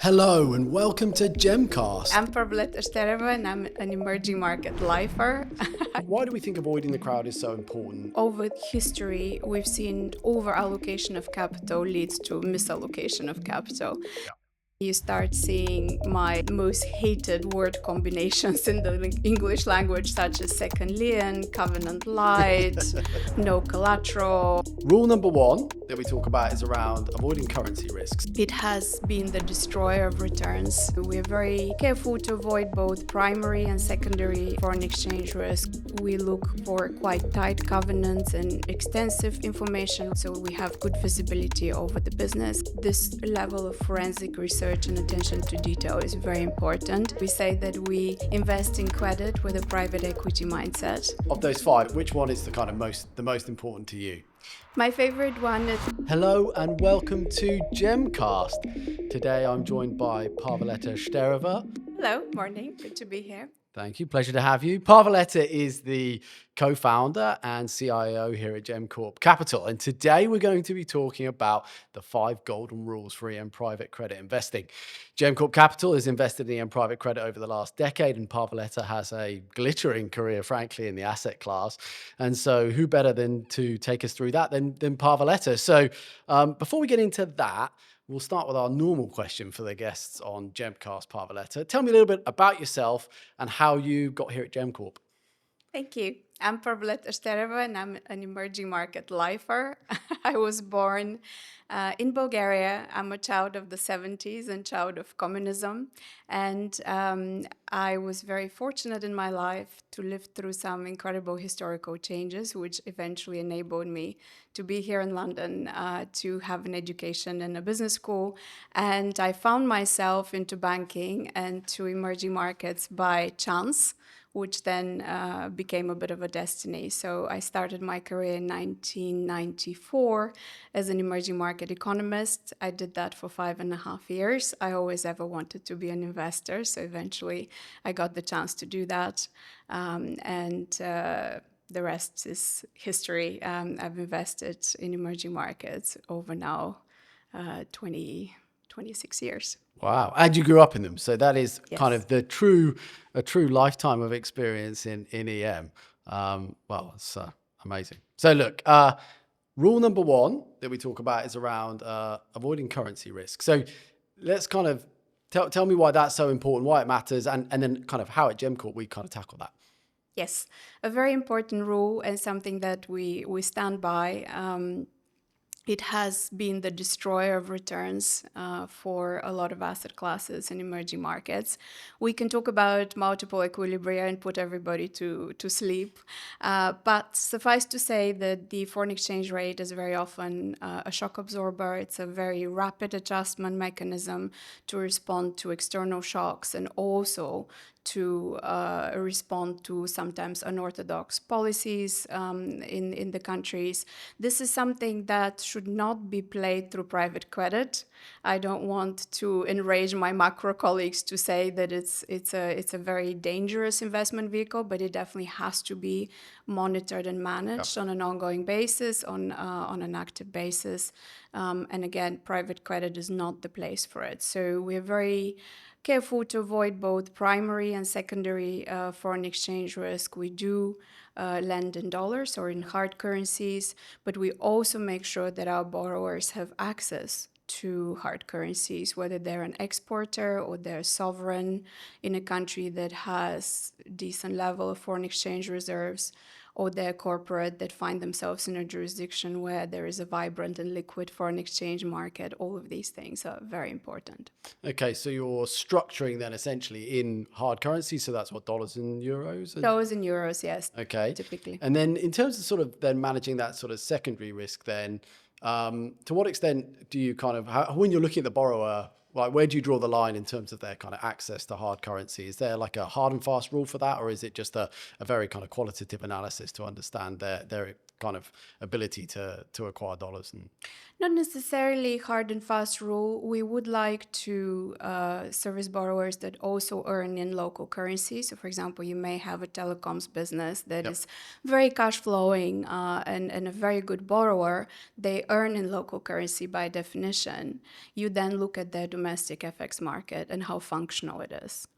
Hello and welcome to Gemcast. I'm Parvoleta Shtereva and I'm an emerging market lifer. Why do we think avoiding the crowd is so important? Over history, we've seen over allocation of capital leads to misallocation of capital. You start seeing my most hated word combinations in the English language, such as second lien, covenant light, no collateral. Rule number one that we talk about is around avoiding currency risks. It has been the destroyer of returns. We're very careful to avoid both primary and secondary foreign exchange risk. We look for quite tight covenants and extensive information so we have good visibility over the business. This level of forensic research and attention to detail is very important. We say that we invest in credit with a private equity mindset. Of those five, which one is the most important to you? My favorite one is... Hello and welcome to Gemcast. Today I'm joined by Parvoleta Shtereva. Hello, morning. Good to be here. Thank you. Pleasure to have you. Parvoleta is the co-founder and CIO here at Gemcorp Capital. And today we're going to be talking about the 5 golden rules for EM private credit investing. Gemcorp Capital has invested in EM private credit over the last decade, and Parvoleta has a glittering career, frankly, in the asset class. And so who better than to take us through that than Parvoleta? So before we get into that, we'll start with our normal question for the guests on Gemcast, Parvoleta. Tell me a little bit about yourself and how you got here at Gemcorp. Thank you. I'm Parvoleta Shtereva and I'm an emerging market lifer. I was born in Bulgaria. I'm a child of the 70s and child of communism. And I was very fortunate in my life to live through some incredible historical changes, which eventually enabled me to be here in London, to have an education in a business school. And I found myself into banking and to emerging markets by chance, which then became a bit of a destiny. So I started my career in 1994 as an emerging market economist. I did that for 5.5 years. I always ever wanted to be an investor, so eventually I got the chance to do that. The rest is history. I've invested in emerging markets over now 26 years. Wow. And you grew up in them. So that is Yes. kind of a true lifetime of experience in EM. Well, it's amazing. So look, rule number one that we talk about is around avoiding currency risk. So let's kind of tell me why that's so important, why it matters, and then kind of how at Gemcorp we kind of tackle that. Yes, a very important rule and something that we stand by. It has been the destroyer of returns for a lot of asset classes in emerging markets. We can talk about multiple equilibria and put everybody to sleep. But suffice to say that the foreign exchange rate is very often a shock absorber. It's a very rapid adjustment mechanism to respond to external shocks and also to respond to sometimes unorthodox policies in the countries. This is something that should not be played through private credit. I don't want to enrage my macro colleagues to say that it's a very dangerous investment vehicle, but it definitely has to be monitored and managed on an ongoing basis, on an active basis. And again, private credit is not the place for it. So we're very careful to avoid both primary and secondary foreign exchange risk. We do lend in dollars or in hard currencies, but we also make sure that our borrowers have access to hard currencies, whether they're an exporter or they're sovereign in a country that has decent level of foreign exchange reserves, or they're corporate that find themselves in a jurisdiction where there is a vibrant and liquid foreign exchange market. All of these things are very important. Okay, so you're structuring then essentially in hard currency, so that's what, dollars and euros? Dollars and euros, yes. Okay. Typically. And then in terms of sort of then managing that sort of secondary risk then, to what extent do you kind of, when you're looking at the borrower, like where do you draw the line in terms of their kind of access to hard currency? Is there like a hard and fast rule for that, or is it just a very kind of qualitative analysis to understand their kind of ability to acquire dollars. And not necessarily hard and fast rule. We would like to service borrowers that also earn in local currency. So, for example, you may have a telecoms business that is very cash flowing and a very good borrower. They earn in local currency by definition. You then look at their domestic FX market and how functional it is.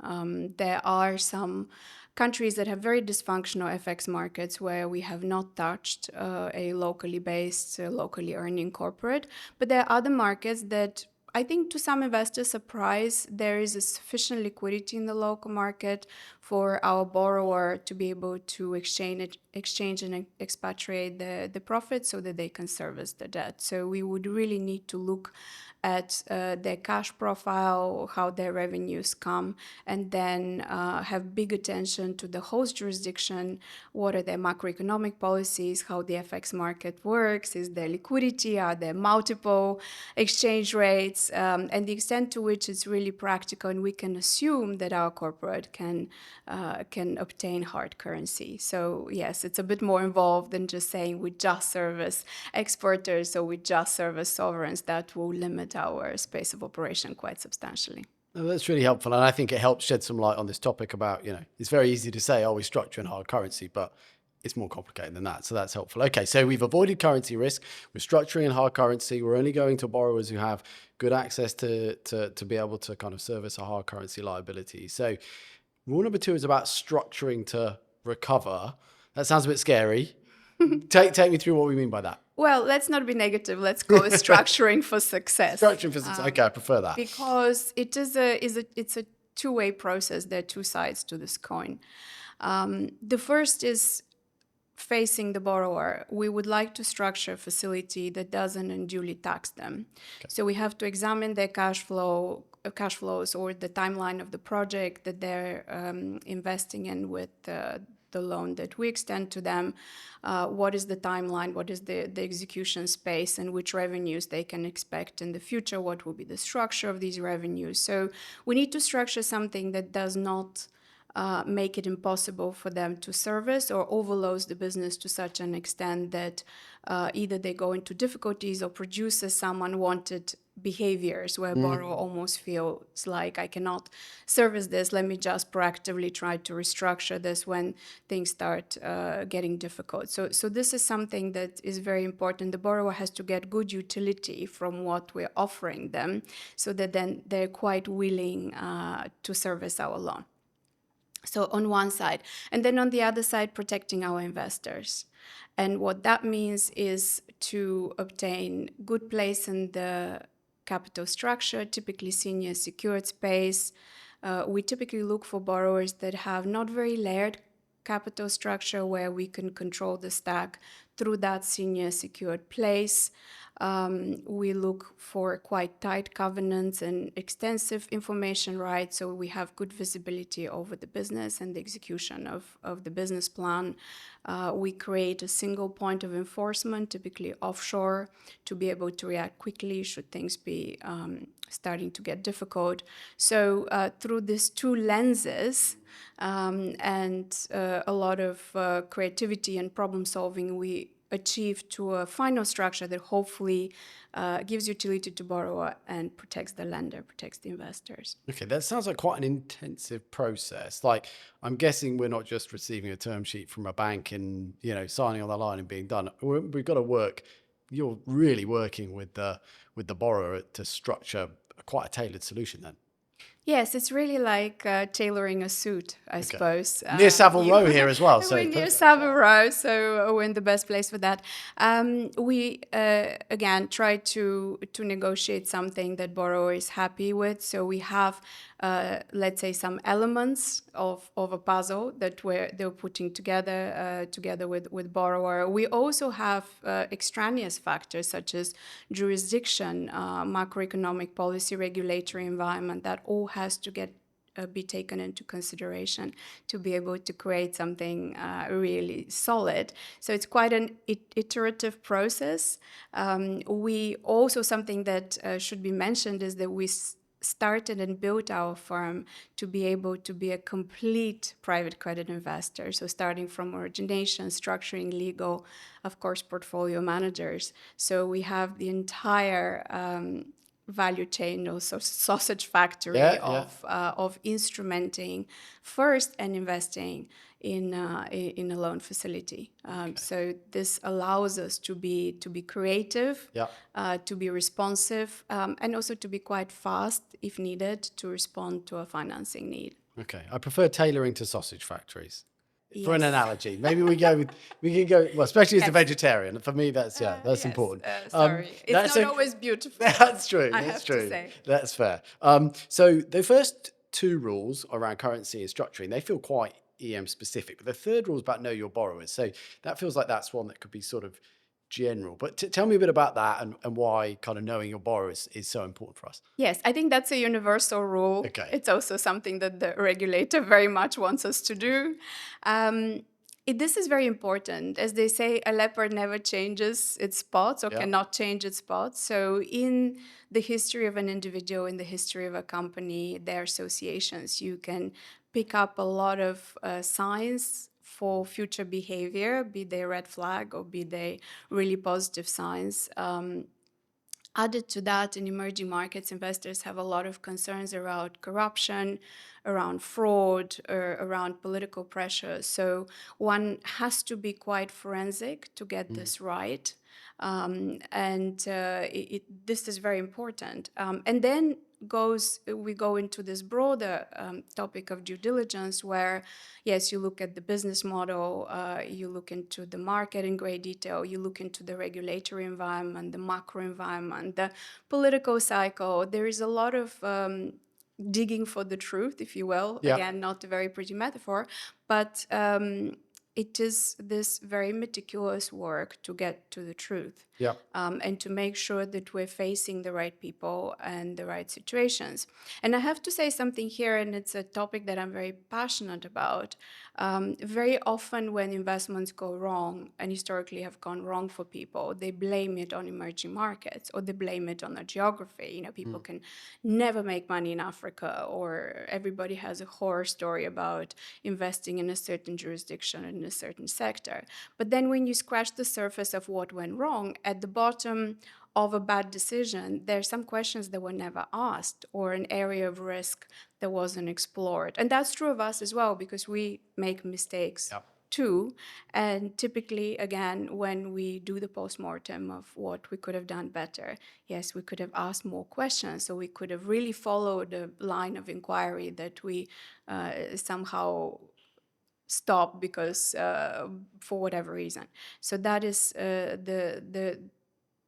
There are some countries that have very dysfunctional FX markets where we have not touched a locally based, locally earning corporate. But there are other markets that I think to some investors surprise there is a sufficient liquidity in the local market for our borrower to be able to exchange and expatriate the profits so that they can service the debt. So we would really need to look at their cash profile, how their revenues come, and then have big attention to the host jurisdiction. What are their macroeconomic policies? How the FX market works? Is there liquidity? Are there multiple exchange rates? And the extent to which it's really practical, and we can assume that our corporate can obtain hard currency. So yes, it's a bit more involved than just saying we just service exporters or we just service sovereigns. That will limit our space of operation quite substantially. No, that's really helpful. And I think it helps shed some light on this topic about, it's very easy to say, oh, we structure in hard currency, but it's more complicated than that. So that's helpful. Okay, so we've avoided currency risk. We're structuring in hard currency. We're only going to borrowers who have good access to be able to kind of service a hard currency liability. So rule number 2 is about structuring to recover. That sounds a bit scary. Take me through what we mean by that. Well, let's not be negative. Let's call it structuring for success. Structuring for success. Okay, I prefer that. Because it's a two-way process. There are two sides to this coin. The first is facing the borrower. We would like to structure a facility that doesn't unduly tax them. Okay. So we have to examine their cash flows or the timeline of the project that they're investing in with the loan that we extend to them. What is the timeline? What is the execution space, and which revenues they can expect in the future? What will be the structure of these revenues? So we need to structure something that does not make it impossible for them to service or overloads the business to such an extent that either they go into difficulties or produces some unwanted behaviors where borrower almost feels like, I cannot service this, let me just proactively try to restructure this when things start getting difficult. So this is something that is very important. The borrower has to get good utility from what we're offering them so that then they're quite willing to service our loan. So on one side, and then on the other side, protecting our investors. And what that means is to obtain good place in the capital structure, typically senior secured space. We typically look for borrowers that have not very layered capital structure where we can control the stack through that senior secured place. We look for quite tight covenants and extensive information rights, so we have good visibility over the business and the execution of the business plan. We create a single point of enforcement, typically offshore, to be able to react quickly should things be starting to get difficult. So through these two lenses and a lot of creativity and problem solving, we achieve to a final structure that hopefully gives utility to borrower and protects the lender, protects the investors. Okay, that sounds like quite an intensive process. Like, I'm guessing we're not just receiving a term sheet from a bank and, signing on the line and being done. We've got to work. You're really working with the borrower to structure quite a tailored solution then. Yes, it's really like tailoring a suit, I suppose. Near Savile Row here as well. So we're near Savile Row, so we're in the best place for that. We, again, try to negotiate something that borrower is happy with. So we have, let's say, some elements of a puzzle that they're putting together with borrower. We also have extraneous factors such as jurisdiction, macroeconomic policy, regulatory environment, that all has to be taken into consideration to be able to create something really solid. So it's quite an iterative process. We also, something that should be mentioned is that we started and built our firm to be able to be a complete private credit investor. So starting from origination, structuring, legal, of course, portfolio managers. So we have the entire value chain, also sausage factory Yeah. of instrumenting first and investing in a loan facility. So this allows us to be creative, Yeah. to be responsive, and also to be quite fast if needed to respond to a financing need. Okay. I prefer tailoring to sausage factories. For an Yes. analogy, maybe we can go, well, especially as a Yes. vegetarian. For me, that's Yes. important. Sorry, it's That's not always beautiful. That's true. I That's have true. to say. That's fair. So the first two rules around currency and structuring, they feel quite EM specific, but the third rule is about know your borrowers. So that feels like that's one that could be sort of general. But tell me a bit about that and why kind of knowing your borrowers is so important for us. Yes, I think that's a universal rule. Okay. It's also something that the regulator very much wants us to do. This is very important. As they say, a leopard never changes its spots or Yeah. cannot change its spots. So in the history of an individual, in the history of a company, their associations, you can pick up a lot of signs for future behavior, be they red flag or be they really positive signs. Added to that, in emerging markets, investors have a lot of concerns around corruption, around fraud, or around political pressure. So one has to be quite forensic to get this right. This is very important. And then we go into this broader topic of due diligence where, yes, you look at the business model, you look into the market in great detail, you look into the regulatory environment, the macro environment, the political cycle. There is a lot of digging for the truth, if you will. Yeah. Again, not a very pretty metaphor, but it is this very meticulous work to get to the truth. Yeah. And to make sure that we're facing the right people and the right situations. And I have to say something here, and it's a topic that I'm very passionate about. Very often when investments go wrong, and historically have gone wrong for people, they blame it on emerging markets or they blame it on a geography. You know, people can never make money in Africa, or everybody has a horror story about investing in a certain jurisdiction in a certain sector. But then when you scratch the surface of what went wrong, at the bottom of a bad decision, there are some questions that were never asked or an area of risk that wasn't explored. And that's true of us as well, because we make mistakes too. And typically, again, when we do the postmortem of what we could have done better, yes, we could have asked more questions, so we could have really followed the line of inquiry that we somehow stop because for whatever reason. So that is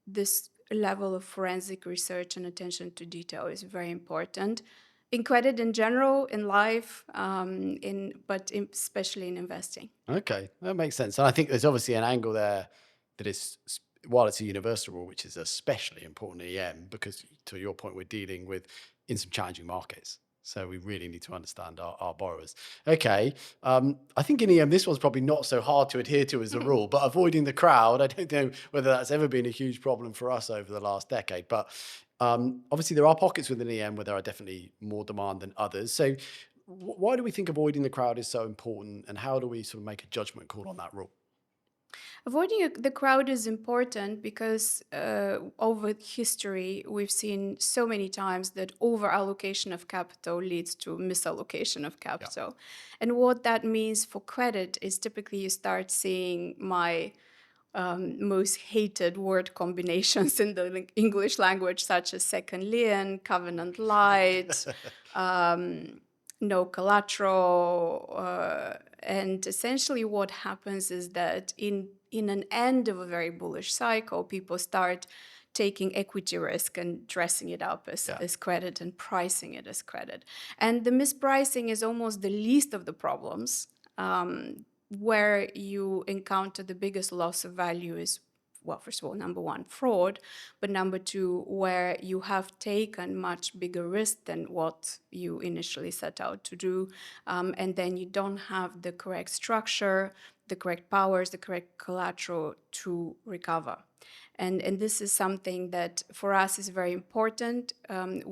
this level of forensic research and attention to detail is very important in credit in general, in life, especially in investing. Okay, that makes sense. And I think there's obviously an angle there that is, while it's a universal rule, which is especially important in EM, because to your point, we're dealing with in some challenging markets. So we really need to understand our borrowers. Okay, I think in EM, this one's probably not so hard to adhere to as a rule, but avoiding the crowd, I don't know whether that's ever been a huge problem for us over the last decade. But obviously there are pockets within EM where there are definitely more demand than others. So why do we think avoiding the crowd is so important, and how do we sort of make a judgment call on that rule? Avoiding the crowd is important because over history, we've seen so many times that over-allocation of capital leads to misallocation of capital. And what that means for credit is typically you start seeing my most hated word combinations in the English language, such as second lien, covenant light, no collateral. And essentially what happens is that in an end of a very bullish cycle, people start taking equity risk and dressing it up as credit and pricing it as credit. And the mispricing is almost the least of the problems. Where you encounter the biggest loss of value is, well, first of all, number one, fraud, but number two, where you have taken much bigger risk than what you initially set out to do, and then you don't have the correct structure, the correct powers, the correct collateral to recover. And this is something that for us is very important.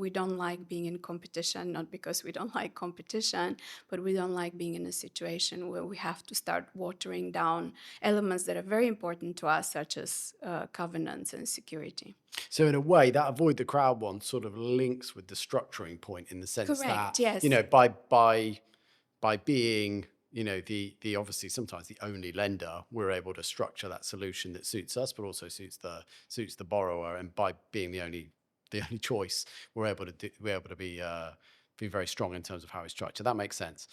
We don't like being in competition, not because we don't like competition, but we don't like being in a situation where we have to start watering down elements that are very important to us, such as covenants and security. So in a way, that avoid the crowd one sort of links with the structuring point in the sense Correct, that, yes. by being, the obviously sometimes the only lender, we're able to structure that solution that suits us, but also suits the borrower. And by being the only choice, we're able to be very strong in terms of how we structure. That makes sense.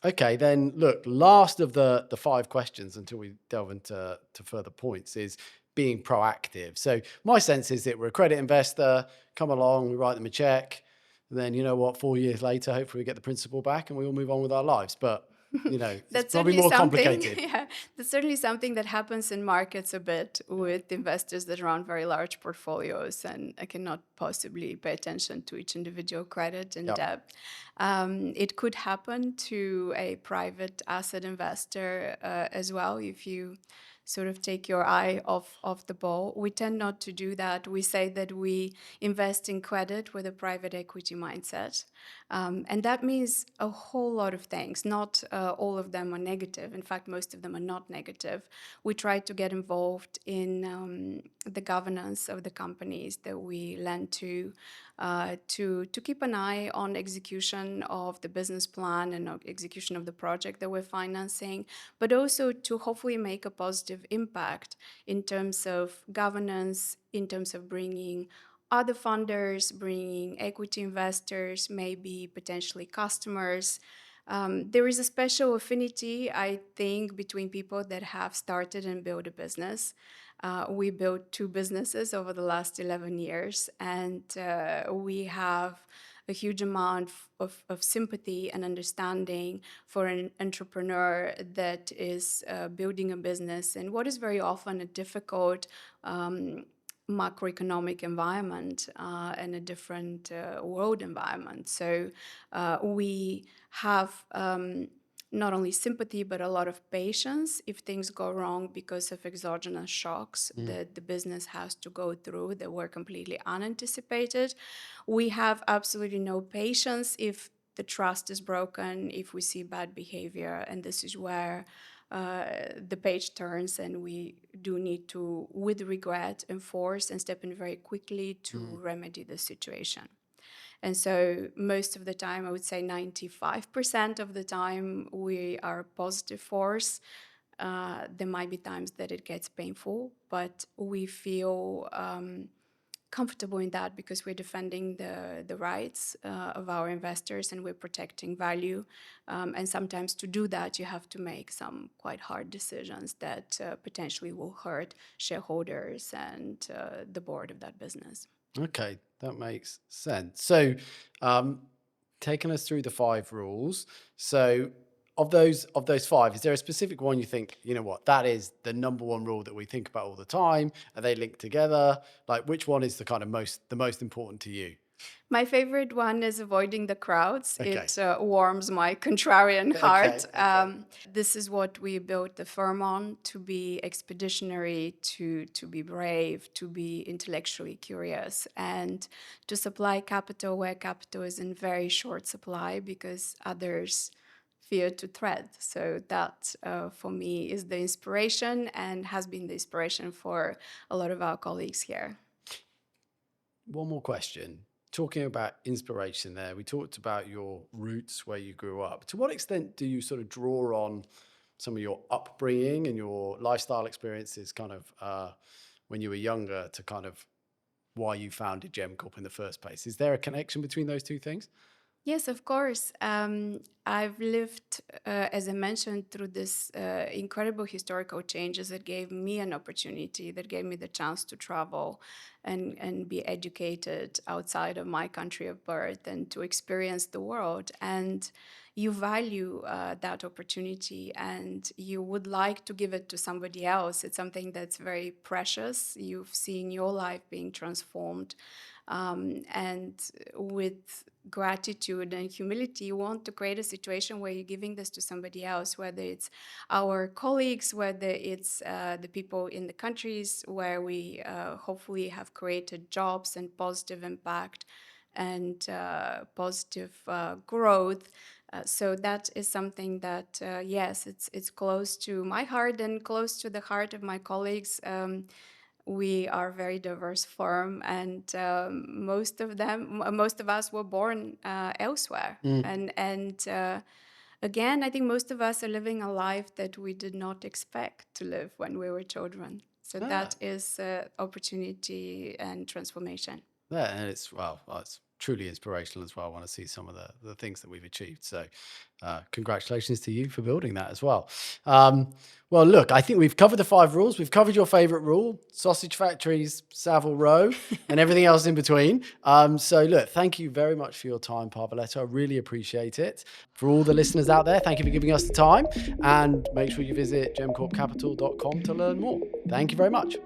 Okay, then look, last of the 5 questions until we delve into further points is being proactive. So my sense is that we're a credit investor, come along, we write them a check, and then 4 years later, hopefully we get the principal back and we all move on with our lives. But it's That's probably certainly more something. complicated. Yeah, that's certainly something that happens in markets a bit with investors that run very large portfolios and cannot possibly pay attention to each individual credit and Yep. debt. It could happen to a private asset investor as well if you sort of take your eye off the ball. We tend not to do that. We say that we invest in credit with a private equity mindset. And that means a whole lot of things. Not all of them are negative. In fact, most of them are not negative. We try to get involved in the governance of the companies that we lend to keep an eye on execution of the business plan and execution of the project that we're financing, but also to hopefully make a positive impact in terms of governance, in terms of bringing other funders, bringing equity investors, maybe potentially customers. There is a special affinity, I think, between people that have started and built a business. We built 2 businesses over the last 11 years, and we have a huge amount of sympathy and understanding for an entrepreneur that is building a business in what is very often a difficult macroeconomic environment and a different world environment. So we have not only sympathy, but a lot of patience if things go wrong because of exogenous shocks that the business has to go through that were completely unanticipated. We have absolutely no patience if the trust is broken, if we see bad behavior, and this is where the page turns and we do need to, with regret, enforce and step in very quickly to remedy the situation. And so most of the time, I would say 95% of the time, we are a positive force. There might be times that it gets painful, but we feel comfortable in that because we're defending the rights of our investors and we're protecting value. And sometimes to do that, you have to make some quite hard decisions that potentially will hurt shareholders and the board of that business. Okay, that makes sense. So, taking us through the 5 rules. So, of those 5, is there a specific one you think, that is the number 1 rule that we think about all the time? Are they linked together? Like, which one is the most important to you? My favorite one is avoiding the crowds. Okay. It warms my contrarian heart. Okay. This is what we built the firm on, to be expeditionary, to be brave, to be intellectually curious, and to supply capital where capital is in very short supply because others fear to tread. So that, for me, is the inspiration and has been the inspiration for a lot of our colleagues here. One more question. Talking about inspiration there, we talked about your roots, where you grew up. To what extent do you sort of draw on some of your upbringing and your lifestyle experiences kind of when you were younger to kind of why you founded Gemcorp in the first place? Is there a connection between those 2 things? Yes, of course. I've lived, as I mentioned, through this incredible historical changes that gave me an opportunity, that gave me the chance to travel and be educated outside of my country of birth and to experience the world. And you value that opportunity and you would like to give it to somebody else. It's something that's very precious. You've seen your life being transformed. And with gratitude and humility, you want to create a situation where you're giving this to somebody else, whether it's our colleagues, whether it's the people in the countries where we hopefully have created jobs and positive impact and positive growth. So that is something that, yes, it's close to my heart and close to the heart of my colleagues. We are a very diverse firm, and most of us were born elsewhere. And again, I think most of us are living a life that we did not expect to live when we were children. So that is opportunity and transformation. Yeah, and it's truly inspirational as well. I want to see some of the things that we've achieved. So congratulations to you for building that as well. Well, look, I think we've covered the 5 rules. We've covered your favorite rule, sausage factories, Savile Row, and everything else in between. So look, thank you very much for your time, Parvoleta. I really appreciate it. For all the listeners out there, thank you for giving us the time. And make sure you visit gemcorpcapital.com to learn more. Thank you very much.